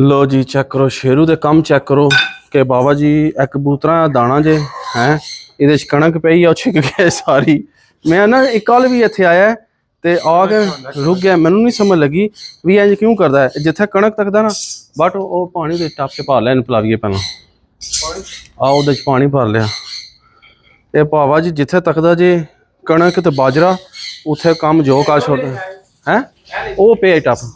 लो जी check करो शेरू दे कम check करो कि बाबा जी एक कबूतरा दाना जे है ये कणक पई है छिक गई सारी। मैं ना एक कल भी इत्थे आया ते आके रुक गया, मैनू नहीं समझ लगी भी इंज क्यों करता है। जिथे कणक तकदा ना बट वो पानी दे टप च भर लिया पलावीए पहला आओ उहदे च पानी भर लिया। ते बाबा जी जिथे तकदा जे कणक ते बाजरा उथे कम जो कर छोड़ता है वो पे टप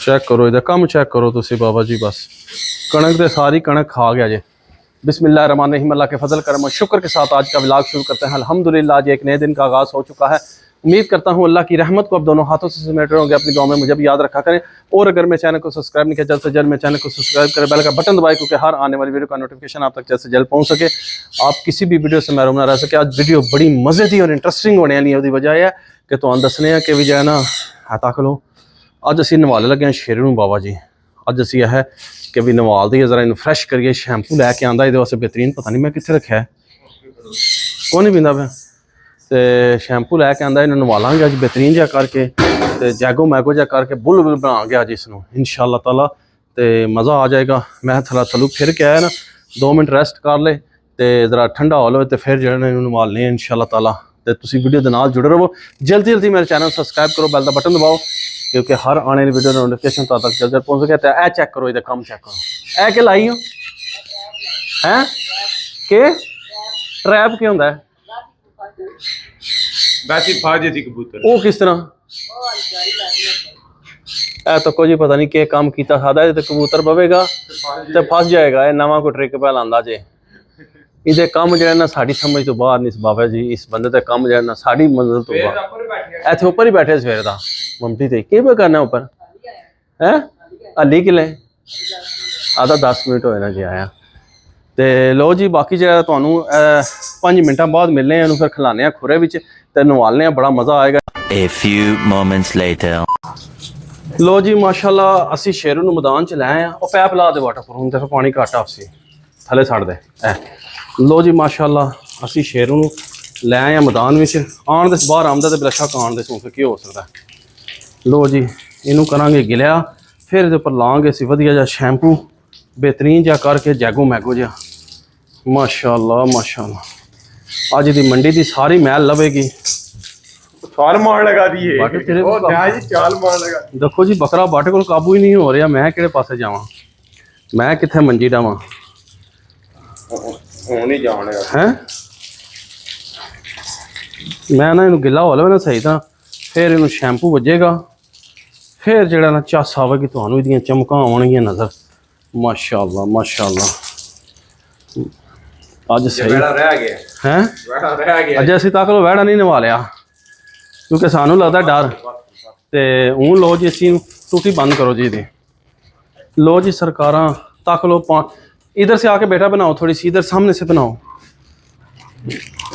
चेक करो इधर कम चेक करो तुसी बाबा जी। बस कणक दे सारी कणक खा गया जे। बिस्मिल्लाहिर्रहमानिर्रहीम, अल्लाह के फजल करम और शुक्र के साथ आज का व्लॉग शुरू करते हैं। अल्हम्दुलिल्लाह आज एक नए दिन का आगाज़ हो चुका है। उम्मीद करता हूँ अल्लाह की रहमत को अब दोनों हाथों से समेट रहे होंगे। अपनी दुआ में मुझे भी याद रखा करें और अगर मैं चैनल को सब्सक्राइब नहीं किया जल्द से जल्द मैं चैनल को सब्सक्राइब करें, बेल का बटन दबाए क्योंकि हर आने वाली वीडियो का नोटिफिकेशन आप तक जल्द से जल्द पहुँच सके, आप किसी भी वीडियो से महरूम ना रह सके। आज वीडियो बड़ी मज़े की और इंटरस्टिंग होने वाली है। उसकी वजह है कि तुहानू दसने कि भी जो है ना तक लो अज असीं नवाले लगे शेरू नूं बाबा जी। अज असीं है कि भी नवाल दी जरा इन फ्रैश करिए। शैंपू लैके आंदा ये वास्ते बेहतरीन, पता नहीं मैं कित्थे रखा है, कौन नहीं पींदा मैं। तो शैंपू लैके आंदा इन्हूं नवालांगे अज बेहतरीन जहा करके ते जैगो मैगो जहा करके बुल बुल बनांगे अज इसनूं इंशाअल्लाह ताला। तो मज़ा आ जाएगा। मैं थला थलू फिर के आया ना 2 मिनट रेस्ट कर ले तो ज़रा ठंडा हो लो तो फिर जो नवालने इंशाअल्लाह ताला। तो तुसी वीडियो के नाल जुड़े रहो, जल्दी जल्दी मेरे चैनल सब्सक्राइब करो, बेल का बटन दबाओ क्योंकि हर आने वाली वीडियो नोटिफिकेशन तो तक जल्द पहुँच सके। तो ए चेक करो इधर कम चेक करो ए के लाई हो हैं के ट्रैप क्या होंदा है वो किस तरह ए तो कोई पता नहीं के काम किया सादा है। तो कबूतर पवेगा तो फस जाएगा। ये नवा कोई ट्रिक पे लांदा जे इहदे कम जो है ना साड़ी समझ तो बाहर नहीं बाबा जी। इस बंदे का कम जो है ना साड़ी मंजिल तो बाहर। इत्थे उपर ही बैठे सवेर का ममटी ते की करना उपर है हली किले आधा 10 मिनट होए ना जी आया। तो लो जी बाकी जो तुहानू 5 मिनटा बाद मिलने हैं फिर खिलाने खुरे विच ते नवालने बड़ा मज़ा आएगा। A few moments later. लो जी माशाल्लाह असी शेरू नूं मैदान च लै आए हैं। और पैप ला दे वाटरप्रूफ हूँ तो पानी घट आपसी थले छड़ दे ए। लो जी माशाल्लाह असी शेरू नूं लै आए हैं मैदान में आन दे बाहर आमदा तो बिलशक आन दे सूख की हो सकता है। लो जी इनू करांगे गिलिया फिर इहदे उपर लांगे असी वधिया जिहा शैंपू बेहतरीन जिहा करके जैगो मैगो जिहा माशाल्लाह माशाल्लाह। अज दी मंडी दी सारी मैल लवेगी। चाल मार लगा दी है चाल मार लगा। देखो जी बकरा बाटे को काबू ही नहीं हो रहा। मैं किहड़े पासे जावां, मैं कित्थे मंजी डावां हैं। मैं ना इनू गिला हो लवे ना सही तरह फिर इनू शैंपू वजेगा फिर जिहड़ा ना झस आवेगी तुहानू इहदियां चमकां आवणगियां नज़र माशाल्लाह माशाल्लाह। अज सही हैं अज असीं तक लो वैड़ा नहीं नवा लिया क्योंकि सानू लगता डर। तो हूँ लो जी असी टूटी बंद करो जी दी। लो जी सरकारां तक लो इधर से आके बेटा बनाओ थोड़ी सी इधर सामने से बनाओ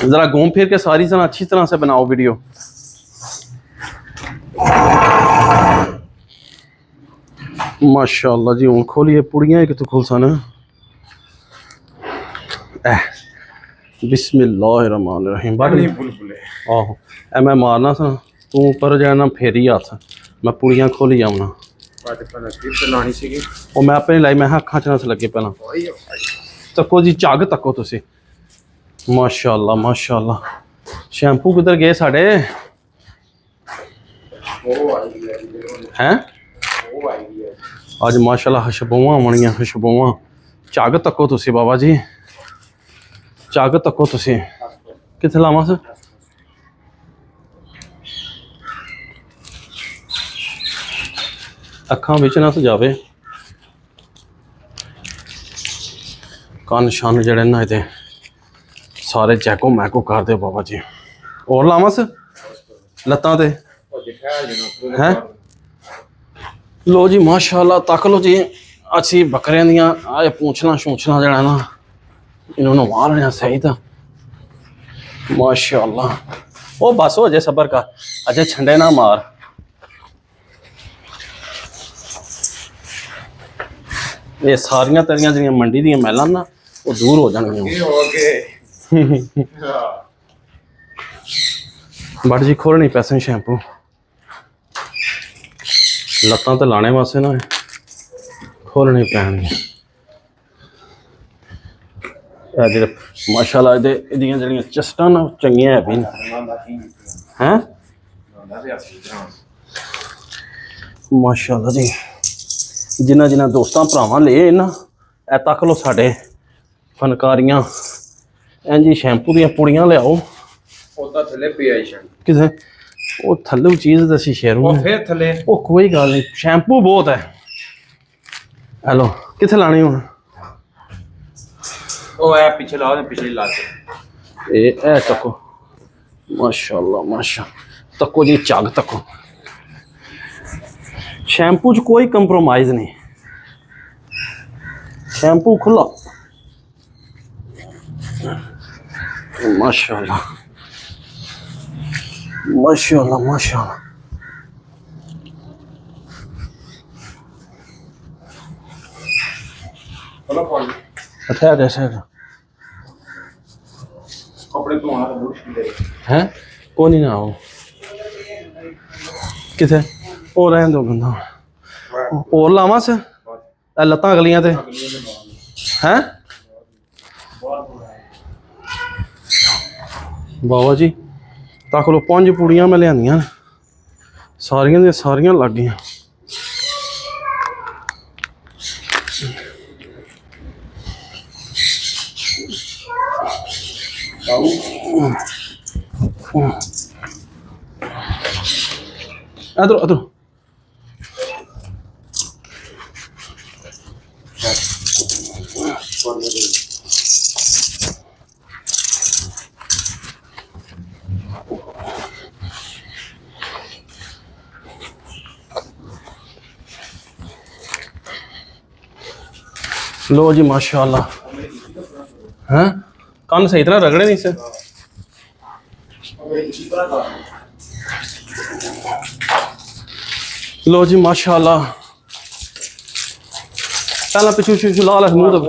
ज़रा घूम फिर के सारी तरह अच्छी तरह से बनाओ वीडियो। माशाल्लाह जी हूँ खोलिए पुड़ियाँ कि तो खुल सन बिस्मिल्लाहिर्रहमानिर्रहीम आहो ए मैं मारना सा तू ऊपर जाना फेरी हाथ मैं पुड़ियाँ खोली जाऊना और मैं अपने लाई मैं अखा च नस लगे पहला तको जी झग तको तुसी माशाल्लाह माशाल्लाह। शैंपू किधर गए साढ़े हैं अज माशाल्लाह खुशबुआं आवणगियां खुशबुआं। झग तको तुसी बाबा जी झग तको तुसी कित्थे लावां सर अखां विच ना सजावे कन शन जड़े ना इहदे सारे जैको मैको कर दे बाबा जी। और लावां लत्तां ते हैं। लो जी माशाल्लाह तक लो जी अच्छी बकरियां दियां आए पूछना शूछना जड़ा ना इन्होंने मार रहे सही था माशाल्लाह। ओ बस हो जाए सबर का अजय छंडे ना मार। ये सारियां तेरियां जिहड़ियां मंडी दी मैलां ना वो दूर हो जाणगियां। बट जी खोलनी पैसे शैंपू ਲੱਤਾਂ ਤੇ ਲਾਣੇ ਵਾਸਤੇ ਨਾ ਖੋਲਣੇ ਪੈਣਗੇ। ਇਹ ਜਿਹੜੇ ਮਾਸ਼ਾਅੱਲਾ ਇਹਦੀਆਂ ਜਿਹੜੀਆਂ ਚਸਟਾਂ ਨਾ ਚੰਗੀਆਂ ਹੈ ਵੀ ਹੈਂ ਮਾਸ਼ਾਅੱਲਾ ਜੀ। ਜਿਨ੍ਹਾਂ ਦੋਸਤਾਂ ਭਰਾਵਾਂ ਲਏ ਨਾ ਇਹ ਤੱਕ ਲੋ ਸਾਡੇ ਫਨਕਾਰੀਆਂ ਇੰਝ ਹੀ ਸ਼ੈਂਪੂ ਦੀਆਂ ਪੁੜੀਆਂ ਲਿਆਓ। ਉਹਦਾ ਥੱਲੇ ਪਿਆ ਸ਼ੈਂਪੂ ਕਿਥੇ ਉਹ ਥੱਲੇ ਚੀਜ਼ ਦੱਸੀ ਸ਼ੇਰੂ ਉਹ ਫੇਰ ਥੱਲੇ ਉਹ ਕੋਈ ਗੱਲ ਨਹੀਂ ਸ਼ੈਂਪੂ ਬਹੁਤ ਹੈ। ਹੈਲੋ ਕਿੱਥੇ ਲਾਣੀ ਹੁਣ? ਉਹ ਐ ਪਿੱਛੇ ਲਾ ਦੇ ਪਿਛਲੀ ਲਾ ਦੇ ਇਹ ਤੱਕੋ ਮਾਸ਼ਾਅੱਲਾ ਮਾਸ਼ਾ ਤੱਕੋ ਜੀ ਝੱਗ ਤੱਕੋ। ਸ਼ੈਂਪੂ 'ਚ ਕੋਈ ਕੰਪਰੋਮਾਈਜ਼ ਨਹੀਂ। ਸ਼ੈਂਪੂ ਖੁੱਲਾ माशाल्लाह माशाल्लाह माशाल्लाह। अच्छा जैसे कपड़े धोना तो मुश्किल है कौन ही ना हो किथे और रहने दो बंदा और लावा से लत्तां अगलियां ते हैं बाबा जी तक लो 5 पूड़ियां मैं लियानियां सारियां दी सारियां लग गईयां। इधर इधर लो जी माशाल्लाह हैं कान सही तरह रगड़े नहीं से। लो जी माशाल्लाह पहला पिछू पिछू ला मुंह तो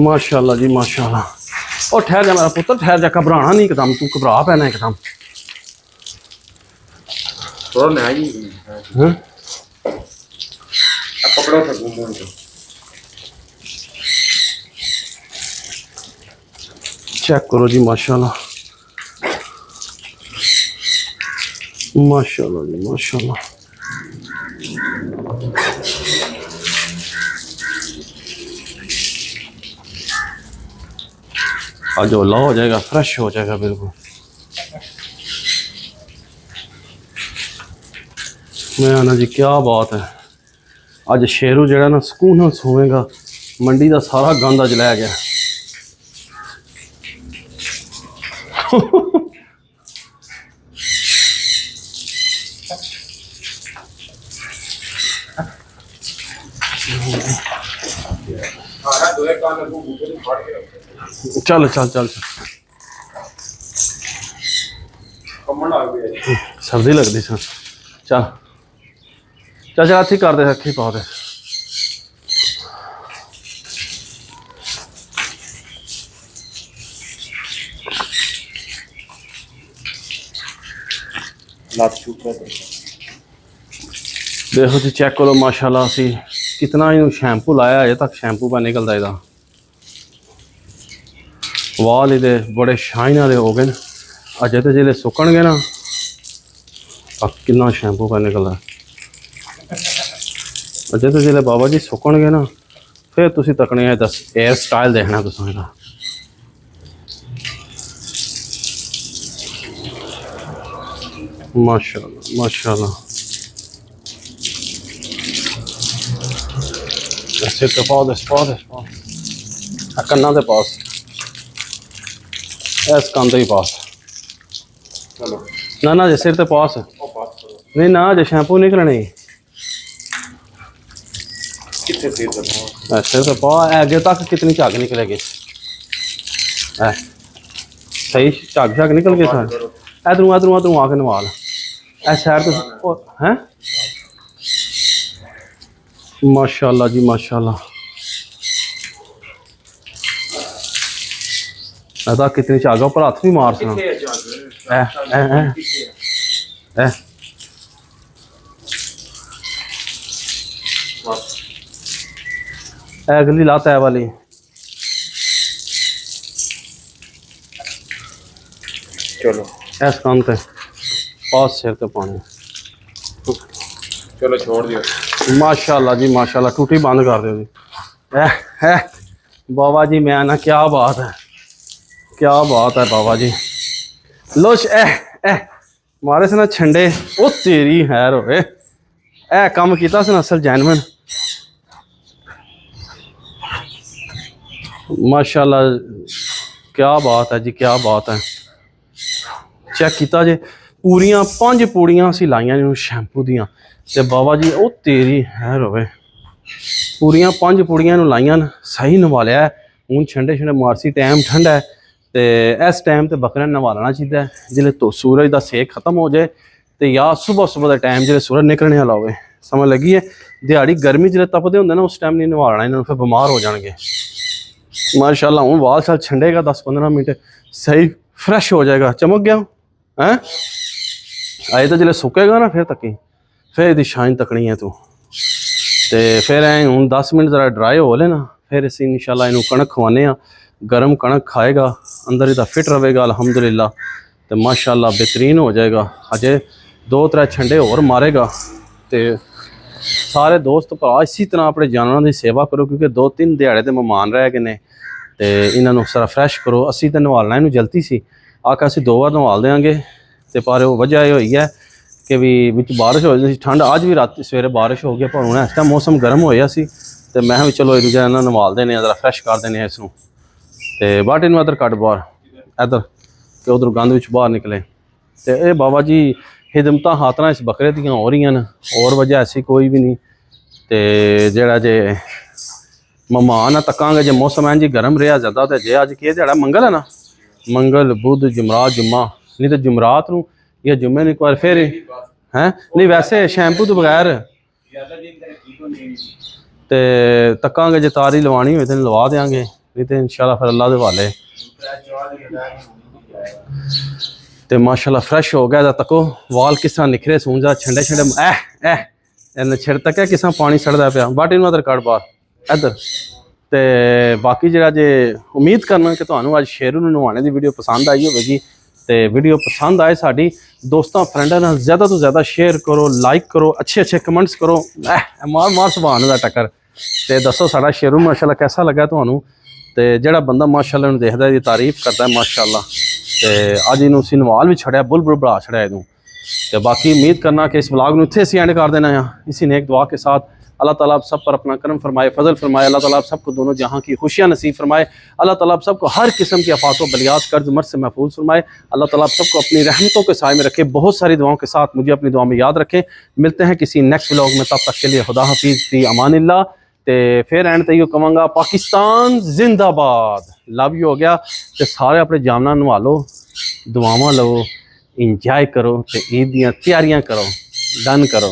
माशाल्लाह जी माशाल्लाह। और ठहर जा मेरा पुत्र ठहर जा घबराना नहीं एकदम तू घबरा पैना एकदम थोड़ा ना ही हैं कपड़ों से घूमो तो चेक करो जी माशाल्लाह माशाल्लाह जी माशाल्लाह। आज ओला हो जाएगा फ्रेश हो जाएगा बिल्कुल। मैं आना जी क्या बात है अज शेरू जड़ा ना सुकून नाल सोवेगा मंडी का सारा गंद अज लै गया। चल चल चल चल सर्दी लगती सर चल चल चल अच्छी कर दे अच्छी पा दे। देखो जी चेक करो माशाल्लाह असी कितना इनू शैंपू लाया अजे तक शैंपू पा निकलता इहदा वाल इहदे बड़े शाइन वाले हो गए अजे तो जिले सुकन गए ना कितना शैंपू पा निकलता अजे तो जिले बाबा जी सुकन गए ना फिर तुसी तकने दस एयर स्टाइल देखना तुसां इहदा। माशाल्लाह माशाल्लाह सिर ते पाओ दस कन्ना दे पास इस कंध ही पास ना ना जे सिर ते पास नहीं ना जे शैंपू निकलने सिर ते पा आगे तक कितनी झाग निकलेगी सही झाग निकल गई सारे इधरों इधरों इधरों आके नवाल ए शहर तो हैं माशाल्लाह जी माशाल्लाह। अदा कितनी चागा पर हाथ भी मार सना अगली लात है वाली चलो ऐस काम ते पास सिर ते पानी चलो छोड़ दियो माशाल्लाह जी माशाल्लाह टूटी बंद कर दो जी है बाबा जी मैं ना क्या बात है बाबा जी लोश मारे से ना छंडे ओ तेरी हैर होए काम किया से असल जैनवन माशाल्लाह क्या बात है जी क्या बात है चेक किया जे पूरियां 5 पूड़ियां असी लाइया ने शैंपू दियां ते बाबा जी ओ तेरी हैर होवे पूरियां 5 पूड़ियां लाइया न सही नवालिया हूँ छंडे छंडे मारसी टाइम ठंडा है तो इस टाइम तो बकरे नवालना चाहिए जिले तो सूरज का सेक खत्म हो जाए तो या सुबह सुबह का टाइम जो सूरज निकलने वाला हो समझ लगी है दिहाड़ी गर्मी जो तपते होंगे ना उस टाइम नहीं नवालना इन्होंने फिर बीमार हो जाएंगे माशाल्लाह हूँ वाल शाल छंडेगा 10-15 मिनट सही फ्रैश हो जाएगा चमक गया हैं अजे तो जिले सुकेगा ना फिर तकी फिर यदि शाइन तकनी है तू तो फिर हूँ 10 मिनट ज़रा ड्राई हो लेना फिर इस इंशाल्लाह इनू कणक खवाने गर्म कणक खाएगा अंदर इदा फिट रहेगा अल्हम्दुलिल्लाह तो माशाल्लाह बेहतरीन हो जाएगा अजे 2-3 छंडे और मारेगा तो सारे दोस्त भरा इसी तरह अपने जानवरों की सेवा करो क्योंकि 2-3 दिहाड़े तो मेहमान रह गए हैं तो इन्हों सारा फ्रैश करो असी तो नवालना इनू जल्दी सी आके असी 2 बार नवाल देंगे तो पर वजह यह हुई है कि भी बारिश हो जाती ठंड अज भी रात सवेरे बारिश हो गई पर हूँ इस टाइम मौसम गर्म होया सी तो मैं भी चलो एक दूजे नवाल देने जरा फ्रैश कर देने इसनों तो बट इन इधर कट बाहर इधर कि उधर गंद विच बाहर निकले तो ये बाबा जी हिदमत हाथना इस बकरे दियाँ हो रही हैं और वजह ऐसी कोई भी नहीं तो जोड़ा जे मेहमान तकांगे जो मौसम है जी गर्म रहा ज़्यादा तो जे अज कि दिहाड़ा मंगल है ना मंगल बुध जुमरात जुम्मा नहीं तो जुमरात नूं या जुम्मे नूं एक बार फिर हैं नहीं वैसे शैंपू तो बगैर तो तकांगे जे तारी लवानी हो तो लवा देंगे नहीं तो इंशाल्लाह फिर अल्लाह दे हवाले तो माशाल्लाह फ्रैश हो गया तको वाल किस तरह निखरे सूंजा छंडे छंडे छिड़ तक किस तरह पानी सड़दा पिया बट इन इधर कट बाहर इधर तो बाकी जरा जे उम्मीद करना कि तुहानू अज शेरू नवाने की वीडियो पसंद आई होगी तो वीडियो पसंद आए साड़ी दोस्तों फ्रेंडों नाल ज़्यादा तो ज़्यादा शेयर करो लाइक करो अच्छे कमेंट्स करो मार मार सुभान दा टक्कर तो दसो साड़ा शेरू माशाल्लाह कैसा लगा तुहानू तो जोड़ा बंदा माशाल्लाह इन्हूं देखदा है तारीफ करता है माशाल्लाह तो अज इन्हूं असीं नवाल भी छड़िया बुलबुल बढ़ा छड़िया इनू तो बाकी उम्मीद करना कि इस व्लॉग में इत्थे असीं एंड कर देना है इसी नेक दुआ के साथ अल्लाह ताला आप सब पर अपना करम फरमाए फजल फरमाए अल्लाह ताला आप सबको दोनों जहाँ की खुशियाँ नसीब फरमाए अल्लाह ताला आप सबको हर किस्म की आफात व बलियात कर्ज मर्ज से महफूज फरमाए अल्लाह ताला आप सबको अपनी रहमतों के साए में रखे बहुत सारी दुआओं के साथ मुझे अपनी दुआ में याद रखें मिलते हैं किसी नेक्स्ट व्लॉग में तब तक के लिए खुदा हाफिज़ फी अमानिल्लाह तो फिर एंड तक कहूँगा पाकिस्तान जिंदाबाद लव यू हो गया तो सारे अपने जामना नवा लो दुआवां लो इंजॉय करो तो ईद दियाँ तैयारियां करो डन करो।